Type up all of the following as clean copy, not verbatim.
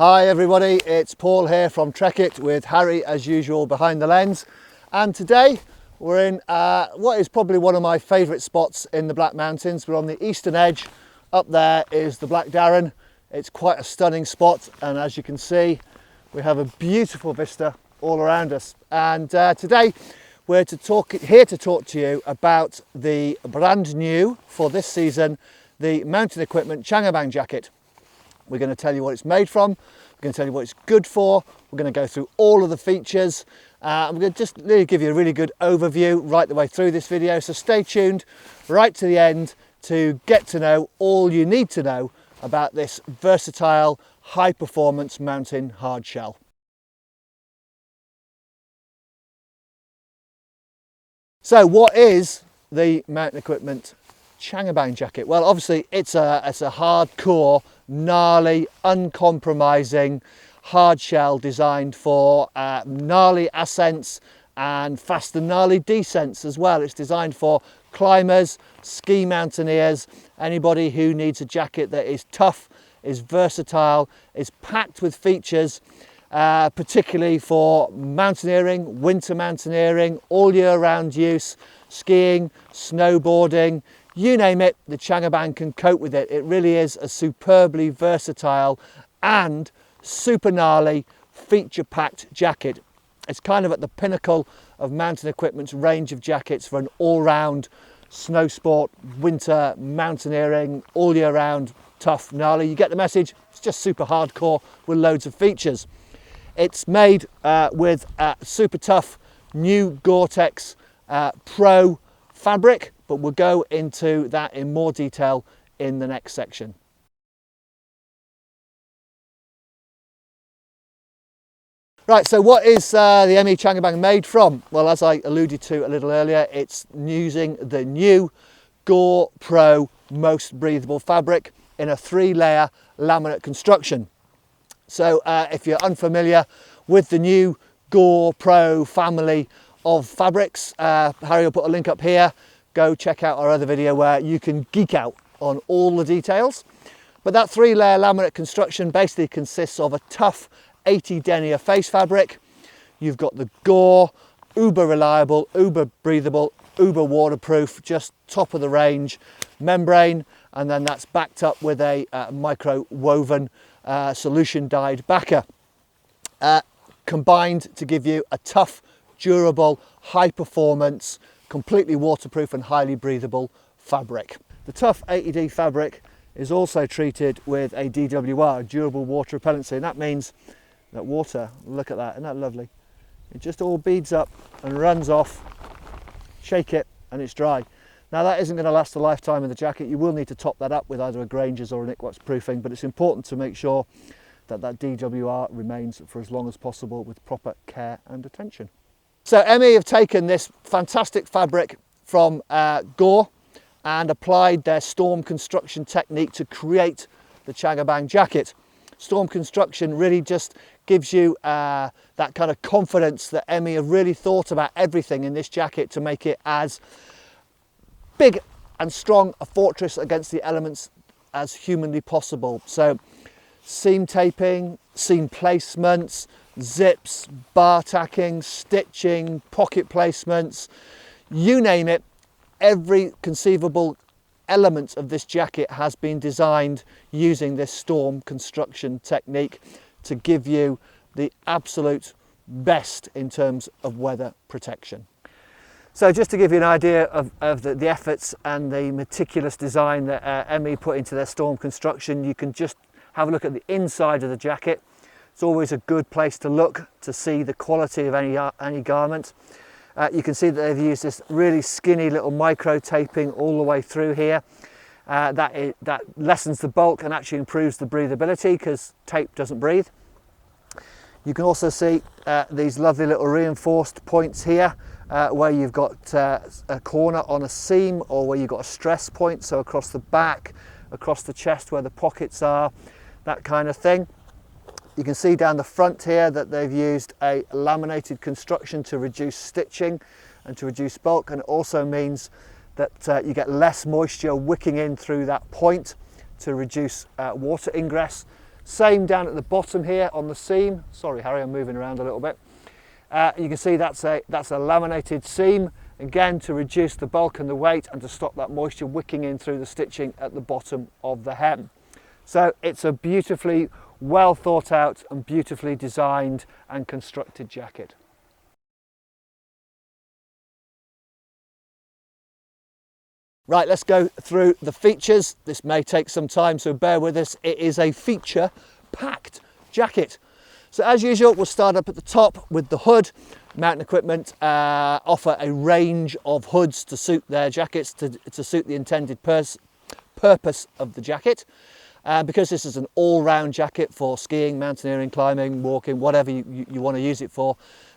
Hi everybody, it's Paul here from Trekitt with Harry as usual behind the lens, and today we're in what is probably one of my favourite spots in the Black Mountains. We're on the eastern edge. Up there is the Black Darren. It's quite a stunning spot, and as you can see we have a beautiful vista all around us, and today we're here to talk to you about the brand new for this season, the Mountain Equipment Changabang jacket. We're going to tell you what it's made from, we're going to tell you what it's good for, we're going to go through all of the features, we're going to just really give you a really good overview right the way through this video, so stay tuned right to the end to get to know all you need to know about this versatile, high performance mountain hard shell. So what is the Mountain Equipment Changabang jacket? Well, obviously it's a hardcore, gnarly, uncompromising hard shell designed for gnarly ascents and faster gnarly descents as well. It's designed for climbers, ski mountaineers, anybody who needs a jacket that is tough, is versatile, is packed with features, particularly for mountaineering, winter mountaineering, all year round use, skiing, snowboarding, you name it, the Changabang can cope with it. It really is a superbly versatile and super gnarly, feature-packed jacket. It's kind of at the pinnacle of Mountain Equipment's range of jackets for an all-round snow sport, winter mountaineering, all year round, tough, gnarly. You get the message. It's just super hardcore with loads of features. It's made with super tough new Gore-Tex Pro fabric, but we'll go into that in more detail in the next section. Right, so what is the ME Changabang made from? Well, as I alluded to a little earlier, it's using the new Gore Pro Most Breathable fabric in a 3-layer laminate construction. So if you're unfamiliar with the new Gore Pro family of fabrics, Harry will put a link up here. Go check out our other video where you can geek out on all the details. But that 3-layer laminate construction basically consists of a tough 80 denier face fabric. You've got the Gore, uber reliable, uber breathable, uber waterproof, just top of the range membrane, and then that's backed up with a micro woven solution dyed backer, combined to give you a tough, durable, high performance, completely waterproof and highly breathable fabric. The tough 80D fabric is also treated with a DWR, durable water repellency, and that means that water, look at that, isn't that lovely? It just all beads up and runs off, shake it and it's dry. Now that isn't going to last a lifetime of the jacket. You will need to top that up with either a Granger's or an Ickwax proofing, but it's important to make sure that that DWR remains for as long as possible with proper care and attention. So ME have taken this fantastic fabric from Gore and applied their storm construction technique to create the Changabang jacket. Storm construction really just gives you that kind of confidence that ME have really thought about everything in this jacket to make it as big and strong a fortress against the elements as humanly possible. So seam taping, seam placements, zips, bar tacking, stitching, pocket placements, you name it, every conceivable element of this jacket has been designed using this storm construction technique to give you the absolute best in terms of weather protection. So just to give you an idea of the efforts and the meticulous design that ME put into their storm construction, you can just have a look at the inside of the jacket. It's always a good place to look to see the quality of any garment. You can see that they've used this really skinny little micro taping all the way through here. That lessens the bulk and actually improves the breathability because tape doesn't breathe. You can also see these lovely little reinforced points here where you've got a corner on a seam or where you've got a stress point, so across the back, across the chest where the pockets are, that kind of thing. You can see down the front here that they've used a laminated construction to reduce stitching and to reduce bulk, and it also means that you get less moisture wicking in through that point to reduce water ingress Same down at the bottom here on the seam. Sorry Harry, I'm moving around a little bit. You can see that's a laminated seam, again to reduce the bulk and the weight and to stop that moisture wicking in through the stitching at the bottom of the hem. So it's a beautifully well thought out and beautifully designed and constructed jacket. Right, let's go through the features. This may take some time, so bear with us. It is a feature packed jacket. So as usual, we'll start up at the top with the hood. Mountain Equipment offer a range of hoods to suit their jackets, to suit the intended purpose of the jacket. Because this is an all-round jacket for skiing, mountaineering, climbing, walking, whatever you want to use it for,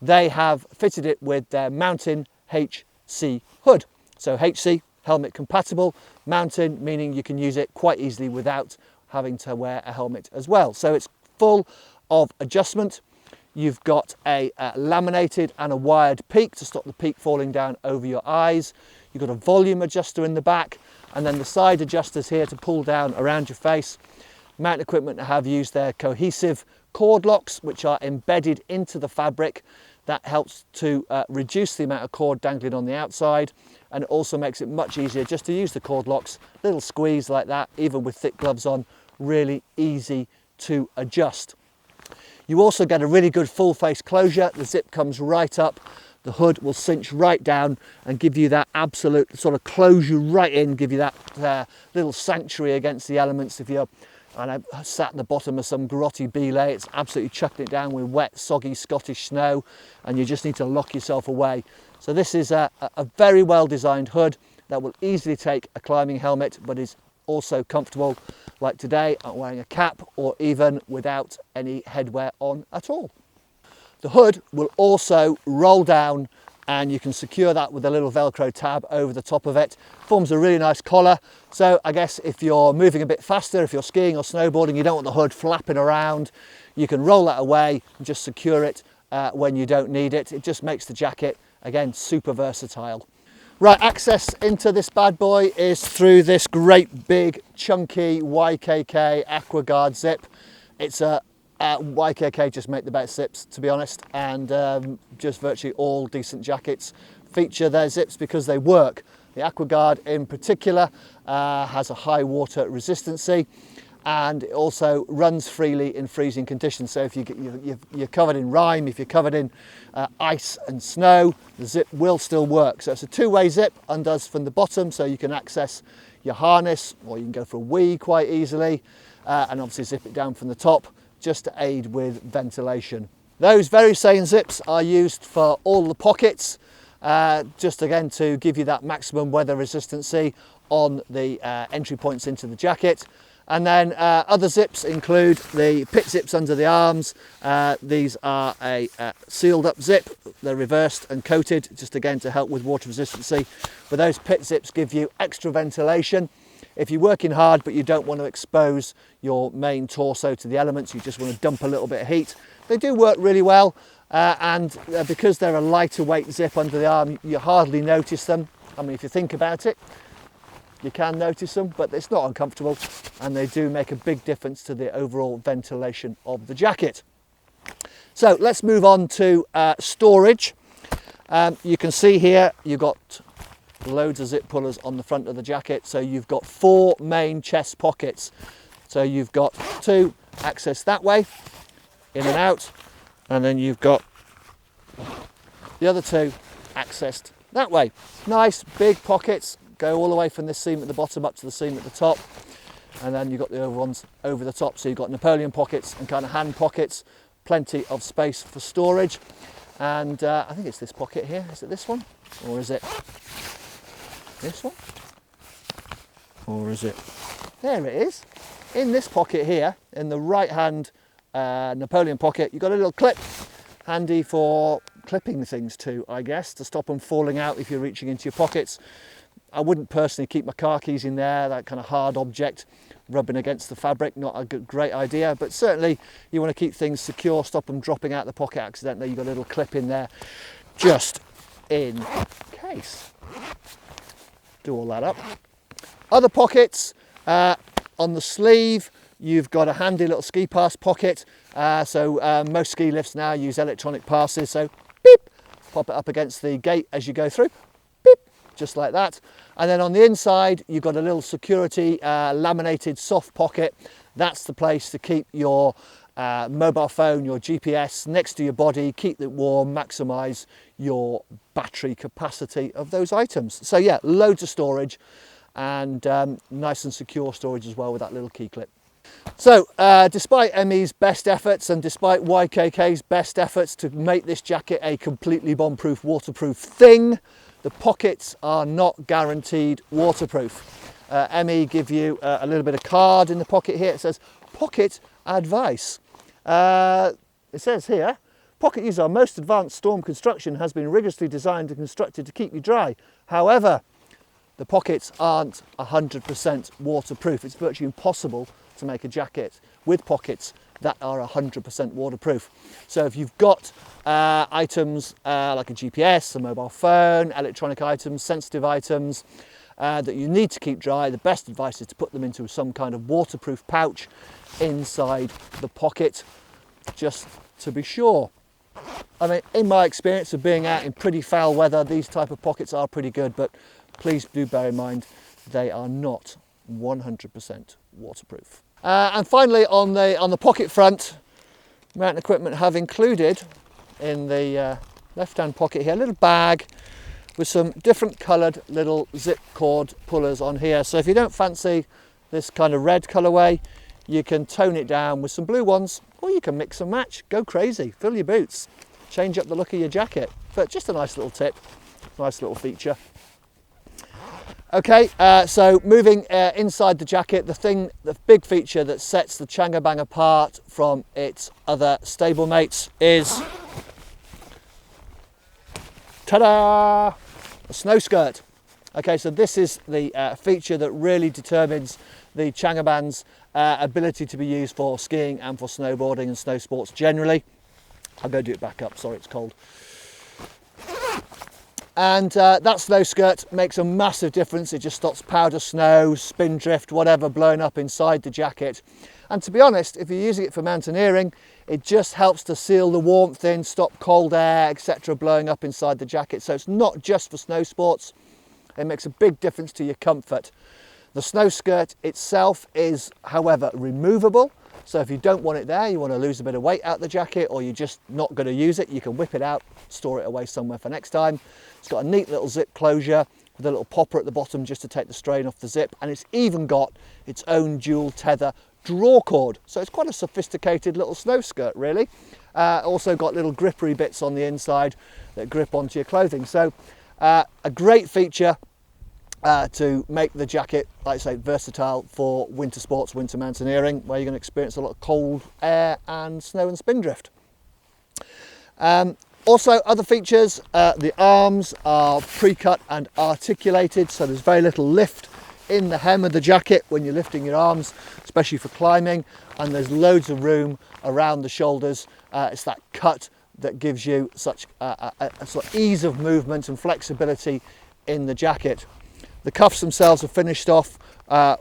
they have fitted it with their Mountain HC hood. So HC, helmet compatible, Mountain meaning you can use it quite easily without having to wear a helmet as well. So it's full of adjustment. You've got a laminated and a wired peak to stop the peak falling down over your eyes. You've got a volume adjuster in the back, and then the side adjusters here to pull down around your face. Mountain Equipment have used their cohesive cord locks, which are embedded into the fabric. That helps to reduce the amount of cord dangling on the outside, and it also makes it much easier just to use the cord locks. Little squeeze like that, even with thick gloves on, really easy to adjust. You also get a really good full face closure. The zip comes right up, the hood will cinch right down and give you that absolute sort of close you right in, give you that little sanctuary against the elements. If you're sat at the bottom of some grotty belay, it's absolutely chucking it down with wet, soggy Scottish snow, and you just need to lock yourself away. So this is a very well designed hood that will easily take a climbing helmet, but is also comfortable, like today, I'm wearing a cap or even without any headwear on at all. The hood will also roll down, and you can secure that with a little Velcro tab over the top of it. Forms a really nice collar. So I guess if you're moving a bit faster, if you're skiing or snowboarding, you don't want the hood flapping around, you can roll that away and just secure it when you don't need it. It just makes the jacket, again, super versatile. Right, access into this bad boy is through this great big chunky YKK AquaGuard zip. It's a YKK just make the best zips, to be honest, and just virtually all decent jackets feature their zips because they work. The AquaGuard in particular has a high water resistancy, and it also runs freely in freezing conditions. So if you're covered in rime, if you're covered in ice and snow, the zip will still work. So it's a two-way zip, undoes from the bottom, so you can access your harness, or you can go for a wee quite easily, and obviously zip it down from the top just to aid with ventilation. Those very same zips are used for all the pockets, just again to give you that maximum weather resistancy on the entry points into the jacket. And then other zips include the pit zips under the arms. These are a sealed up zip. They're reversed and coated, just again to help with water resistancy. But those pit zips give you extra ventilation. If you're working hard but you don't want to expose your main torso to the elements, you just want to dump a little bit of heat, they do work really well. And because they're a lighter weight zip under the arm, you hardly notice them. I mean, if you think about it, you can notice them, but it's not uncomfortable, and they do make a big difference to the overall ventilation of the jacket. So let's move on to storage. You can see here you've got loads of zip pullers on the front of the jacket, so you've got 4 main chest pockets. So you've got 2 access that way, in and out, and then you've got the other 2 accessed that way. Nice big pockets, go all the way from this seam at the bottom up to the seam at the top, and then you've got the other ones over the top, so you've got Napoleon pockets and kind of hand pockets, plenty of space for storage. And I think it's this pocket here. Is it this one, or is it this one, or is it, there it is, in this pocket here, in the right hand Napoleon pocket, you've got a little clip, handy for clipping things to, I guess, to stop them falling out if you're reaching into your pockets. I wouldn't personally keep my car keys in there, that kind of hard object rubbing against the fabric, not a great idea, but certainly you want to keep things secure, stop them dropping out the pocket accidentally. You've got a little clip in there just in case. Do all that up. Other pockets on the sleeve, you've got a handy little ski pass pocket. Most ski lifts now use electronic passes, so beep, pop it up against the gate as you go through, beep, just like that. And then on the inside, you've got a little security laminated soft pocket. That's the place to keep your mobile phone, your GPS next to your body, keep it warm, maximise your battery capacity of those items. So yeah, loads of storage and nice and secure storage as well with that little key clip. So despite ME's best efforts and despite YKK's best efforts to make this jacket a completely bomb-proof, waterproof thing, the pockets are not guaranteed waterproof. ME give you a little bit of card in the pocket here. It says pocket advice. It says here, pocket use our most advanced storm construction has been rigorously designed and constructed to keep you dry. However, the pockets aren't 100% waterproof. It's virtually impossible to make a jacket with pockets that are 100% waterproof. So if you've got items like a GPS, a mobile phone, electronic items, sensitive items that you need to keep dry, the best advice is to put them into some kind of waterproof pouch inside the pocket, just to be sure. I mean, in my experience of being out in pretty foul weather, these type of pockets are pretty good, but please do bear in mind they are not 100% waterproof. And finally, on the pocket front, Mountain Equipment have included in the left-hand pocket here a little bag with some different coloured little zip cord pullers on here. So if you don't fancy this kind of red colourway, you can tone it down with some blue ones, or you can mix and match, go crazy, fill your boots, change up the look of your jacket. But just a nice little tip, nice little feature. Okay, so moving inside the jacket, the big feature that sets the Changabang apart from its other stablemates is, ta-da, a snow skirt. Okay, so this is the feature that really determines the Changabang's ability to be used for skiing and for snowboarding and snow sports generally. I'll go do it back up, sorry, it's cold. And that snow skirt makes a massive difference. It just stops powder snow, spin drift, whatever blowing up inside the jacket. And to be honest, if you're using it for mountaineering, it just helps to seal the warmth in, stop cold air, etc. blowing up inside the jacket. So it's not just for snow sports. It makes a big difference to your comfort. The snow skirt itself is, however, removable. So if you don't want it there, you want to lose a bit of weight out the jacket, or you're just not going to use it, you can whip it out, store it away somewhere for next time. It's got a neat little zip closure with a little popper at the bottom just to take the strain off the zip. And it's even got its own dual tether draw cord. So it's quite a sophisticated little snow skirt, really. Also got little grippery bits on the inside that grip onto your clothing. So a great feature to make the jacket, like I say, versatile for winter sports, winter mountaineering, where you're going to experience a lot of cold air and snow and spindrift. Also, other features, the arms are pre-cut and articulated, so there's very little lift in the hem of the jacket when you're lifting your arms, especially for climbing, and there's loads of room around the shoulders. It's that cut that gives you such a sort of ease of movement and flexibility in the jacket. The cuffs themselves are finished off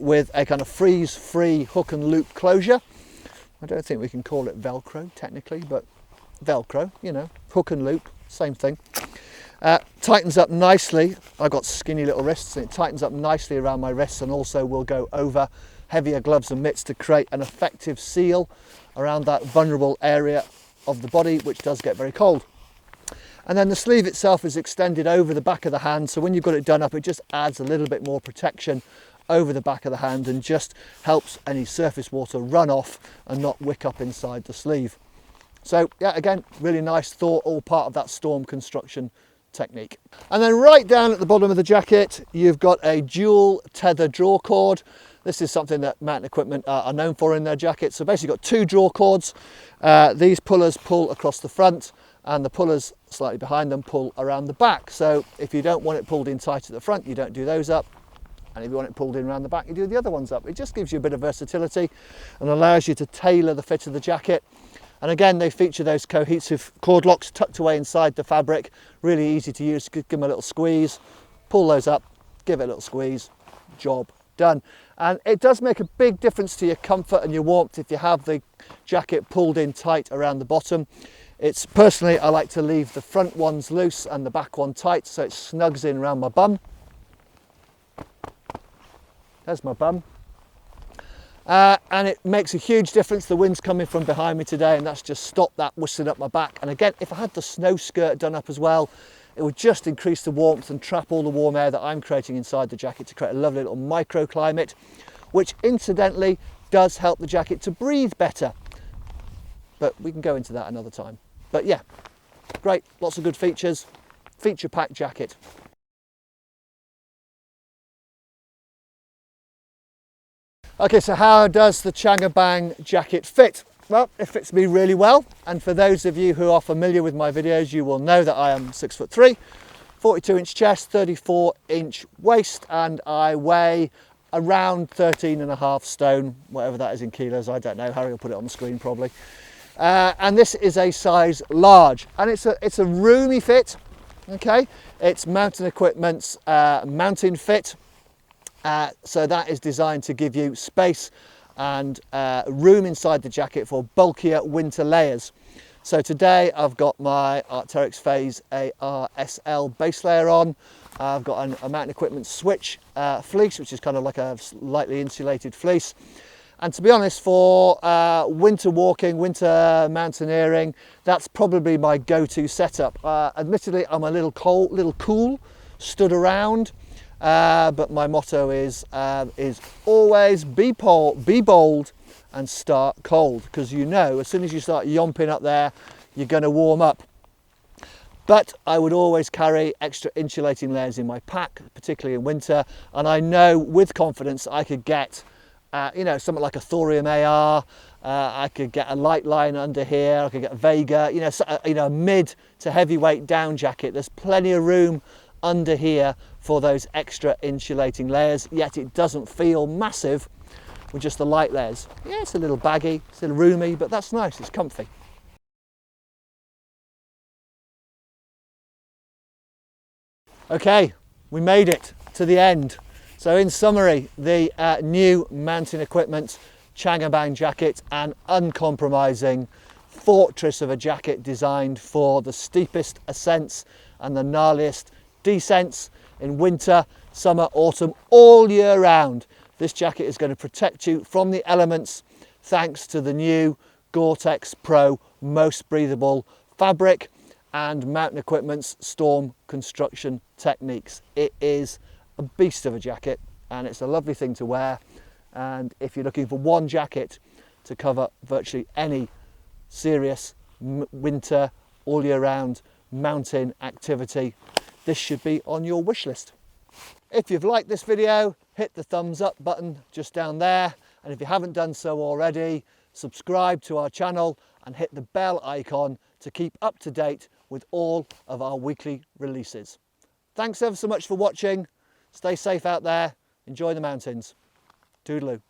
with a kind of freeze-free hook and loop closure. I don't think we can call it Velcro technically, but Velcro, you know, hook and loop, same thing. Tightens up nicely. I've got skinny little wrists, and it tightens up nicely around my wrists, and also will go over heavier gloves and mitts to create an effective seal around that vulnerable area of the body, which does get very cold. And then the sleeve itself is extended over the back of the hand, so when you've got it done up, it just adds a little bit more protection over the back of the hand and just helps any surface water run off and not wick up inside the sleeve. So yeah, again, really nice thought, all part of that storm construction technique. And then right down at the bottom of the jacket, you've got a dual tether draw cord. This is something that Mountain Equipment are known for in their jackets. So basically got two draw cords. These pullers pull across the front, and the pullers slightly behind them pull around the back. So if you don't want it pulled in tight at the front, you don't do those up. And if you want it pulled in around the back, you do the other ones up. It just gives you a bit of versatility and allows you to tailor the fit of the jacket. And again, they feature those cohesive cord locks tucked away inside the fabric. Really easy to use. Give them a little squeeze, pull those up, give it a little squeeze, job done. And it does make a big difference to your comfort and your warmth if you have the jacket pulled in tight around the bottom. It's personally, I like to leave the front ones loose and the back one tight so it snugs in around my bum. There's my bum. And it makes a huge difference. The wind's coming from behind me today and that's just stopped that whistling up my back. And again, if I had the snow skirt done up as well, it would just increase the warmth and trap all the warm air that I'm creating inside the jacket to create a lovely little microclimate, which incidentally does help the jacket to breathe better. But we can go into that another time. But yeah, great, lots of good features, feature-packed jacket. Okay, so how does the Changabang jacket fit? Well, it fits me really well. And for those of you who are familiar with my videos, you will know that I am 6'3", 42-inch chest, 34-inch waist, and I weigh around 13.5 stone, whatever that is in kilos, I don't know. Harry will put it on the screen probably. And this is a size large, and it's a roomy fit. Okay, it's Mountain Equipment's mountain fit. So that is designed to give you space and room inside the jacket for bulkier winter layers. So today I've got my Arc'teryx Phase AR-SL base layer on. I've got a Mountain Equipment Switch fleece, which is kind of like a lightly insulated fleece. And to be honest, for winter walking, winter mountaineering, that's probably my go-to setup. Admittedly, I'm a little cool, stood around. But my motto is always be bold and start cold, because you know as soon as you start yomping up there you're going to warm up. But I would always carry extra insulating layers in my pack, particularly in winter, and I know with confidence I could get you know, something like a Thorium AR, I could get a light line under here, I could get a Vega, you know, a mid to heavyweight down jacket. There's plenty of room under here for those extra insulating layers, yet it doesn't feel massive with just the light layers. Yeah, it's a little baggy, it's a little roomy, but that's nice, it's comfy. Okay, we made it to the end. So in summary, the new Mountain Equipment Changabang jacket, an uncompromising fortress of a jacket designed for the steepest ascents and the gnarliest descents in winter, summer, autumn, all year round. This jacket is going to protect you from the elements thanks to the new Gore-Tex Pro most breathable fabric and Mountain Equipment's storm construction techniques. It is a beast of a jacket and it's a lovely thing to wear, and if you're looking for one jacket to cover virtually any serious winter all year round mountain activity, this should be on your wish list. If you've liked this video, hit the thumbs up button just down there, and if you haven't done so already, subscribe to our channel and hit the bell icon to keep up to date with all of our weekly releases. Thanks ever so much for watching. Stay safe out there, enjoy the mountains. Toodaloo.